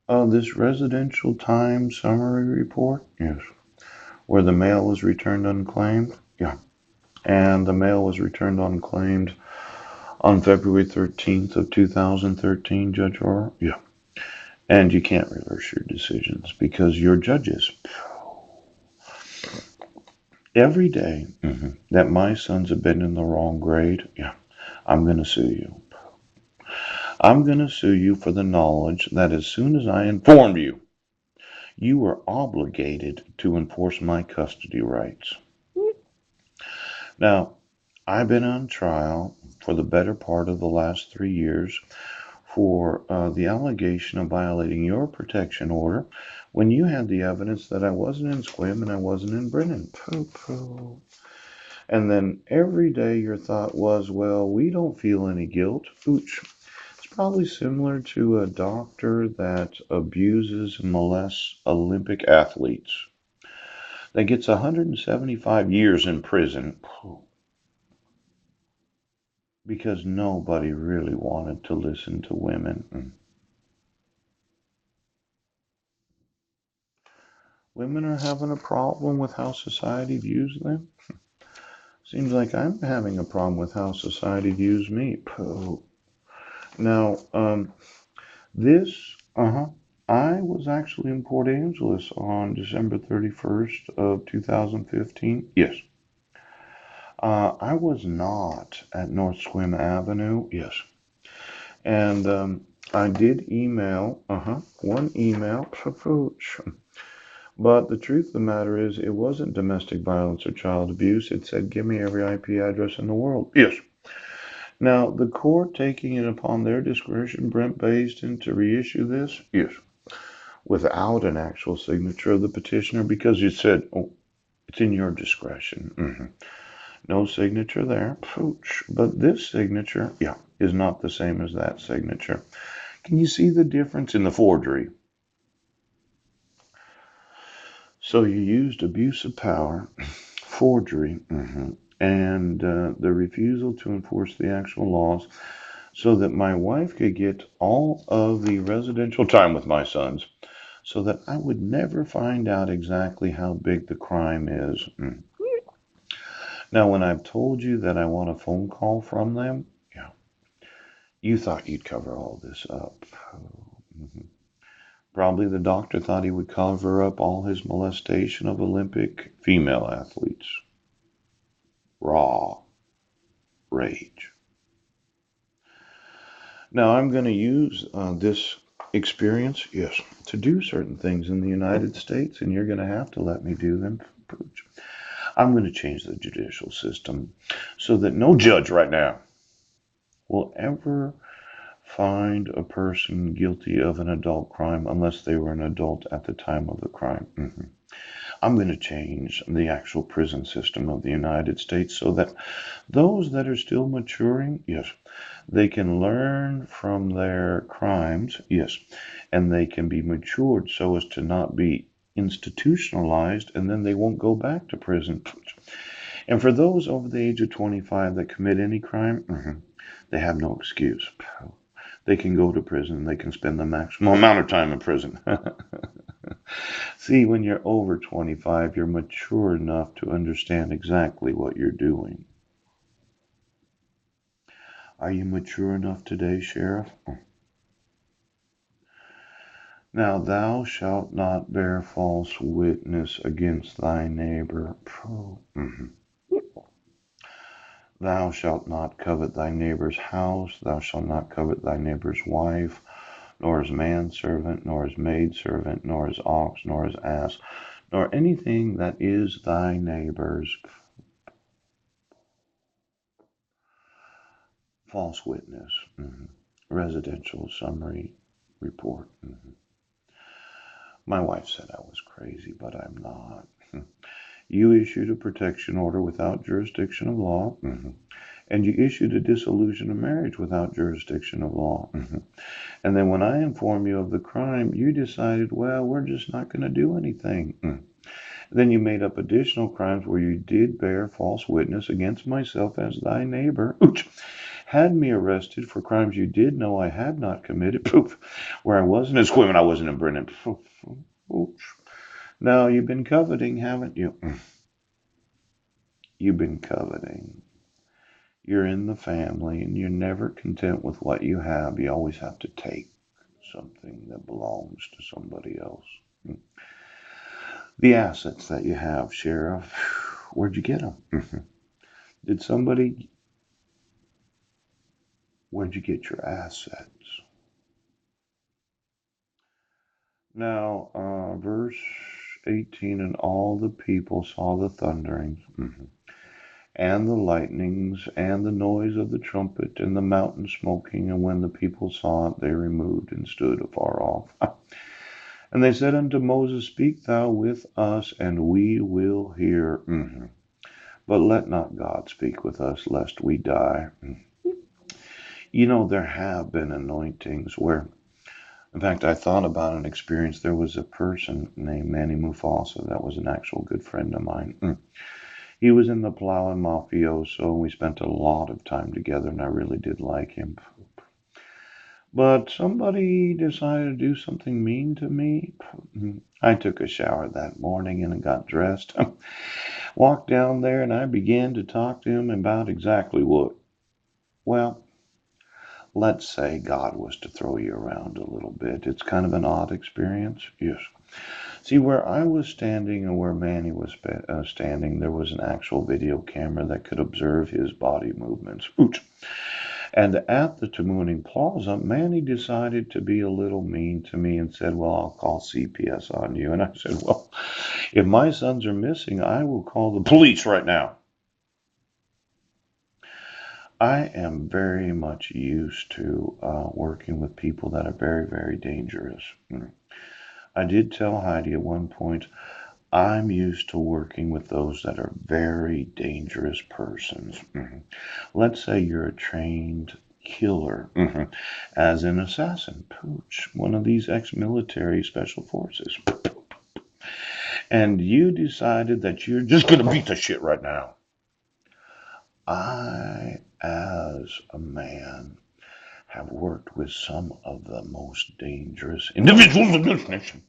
This residential time summary report? Yes. Where the mail was returned unclaimed? Yeah. And the mail was returned unclaimed on February 13th of 2013, Judge Aurora? Yeah. And you can't reverse your decisions because you're judges. Every day that my sons have been in the wrong grade, yeah, I'm going to sue you. I'm going to sue you for the knowledge that as soon as I informed you, you were obligated to enforce my custody rights. Now, I've been on trial for the better part of the last 3 years for the allegation of violating your protection order when you had the evidence that I wasn't in Squim and I wasn't in Brennan. Pooh, pooh. And then every day your thought was, well, we don't feel any guilt. Ooch. It's probably similar to a doctor that abuses and molests Olympic athletes that gets 175 years in prison because nobody really wanted to listen to women. Women are having a problem with how society views them. Seems like I'm having a problem with how society views me. Pooh. Now, this, I was actually in Port Angeles on December 31st of 2015. Yes. I was not at North Swim Avenue. Yes. And I did email, one email. But the truth of the matter is, it wasn't domestic violence or child abuse. It said, give me every IP address in the world. Yes. Now, the court taking it upon their discretion, Brent Basden, to reissue this? Yes. Without an actual signature of the petitioner because you said, oh, it's in your discretion. No signature there. Pooch. But this signature, yeah, is not the same as that signature. Can you see the difference in the forgery? So you used abuse of power, forgery, and the refusal to enforce the actual laws so that my wife could get all of the residential time with my sons so that I would never find out exactly how big the crime is. Now, when I've told you that I want a phone call from them, yeah, you thought you'd cover all this up. Mhm. Probably the doctor thought he would cover up all his molestation of Olympic female athletes. Raw rage. Now, I'm going to use this experience, yes, to do certain things in the United States, and you're going to have to let me do them. I'm going to change the judicial system so that no judge right now will ever find a person guilty of an adult crime unless they were an adult at the time of the crime. I'm going to change the actual prison system of the United States so that those that are still maturing, yes, they can learn from their crimes, yes, and they can be matured so as to not be institutionalized and then they won't go back to prison. And for those over the age of 25 that commit any crime, they have no excuse. They can go to prison. They can spend the maximum amount of time in prison. See, when you're over 25, you're mature enough to understand exactly what you're doing. Are you mature enough today, Sheriff? Now, thou shalt not bear false witness against thy neighbor. Thou shalt not covet thy neighbor's house. Thou shalt not covet thy neighbor's wife, nor his manservant, nor his maidservant, nor his ox, nor his ass, nor anything that is thy neighbor's. False witness. Residential summary report. My wife said I was crazy, but I'm not. You issued a protection order without jurisdiction of law, and you issued a dissolution of marriage without jurisdiction of law. And then when I inform you of the crime, you decided, well, we're just not going to do anything. Then you made up additional crimes where you did bear false witness against myself as thy neighbor. Ooch. had me arrested for crimes you did know I had not committed. Poof. Where I wasn't as women, I wasn't in Brennan. Poof. Oops. Now you've been coveting, haven't you? You've been coveting. You're in the family and you're never content with what you have. You always have to take something that belongs to somebody else. The assets that you have, Sheriff, where'd you get them? Did somebody, where'd you get your assets? Now, verse 18, and all the people saw the thunderings and the lightnings and the noise of the trumpet and the mountain smoking. And when the people saw it, they removed and stood afar off. And they said unto Moses, speak thou with us, and we will hear. But let not God speak with us, lest we die. You know, there have been anointings where, in fact, I thought about an experience. There was a person named Manny Mufasa that was an actual good friend of mine. He was in the Palawan Mafioso, and we spent a lot of time together, and I really did like him. But somebody decided to do something mean to me. I took a shower that morning and got dressed. Walked down there and I began to talk to him about exactly what. Well, let's say God was to throw you around a little bit. It's kind of an odd experience. Yes. See, where I was standing and where Manny was standing, there was an actual video camera that could observe his body movements. Ooch. And at the Tamuning Plaza, Manny decided to be a little mean to me and said, well, I'll call CPS on you. And I said, well, if my sons are missing, I will call the police right now. I am very much used to working with people that are very, very dangerous. I did tell Heidi at one point, I'm used to working with those that are very dangerous persons. Let's say you're a trained killer, as an assassin, Pooch, one of these ex-military special forces. And you decided that you're just going to beat the shit right now. I, as a man, have worked with some of the most dangerous individuals in this nation.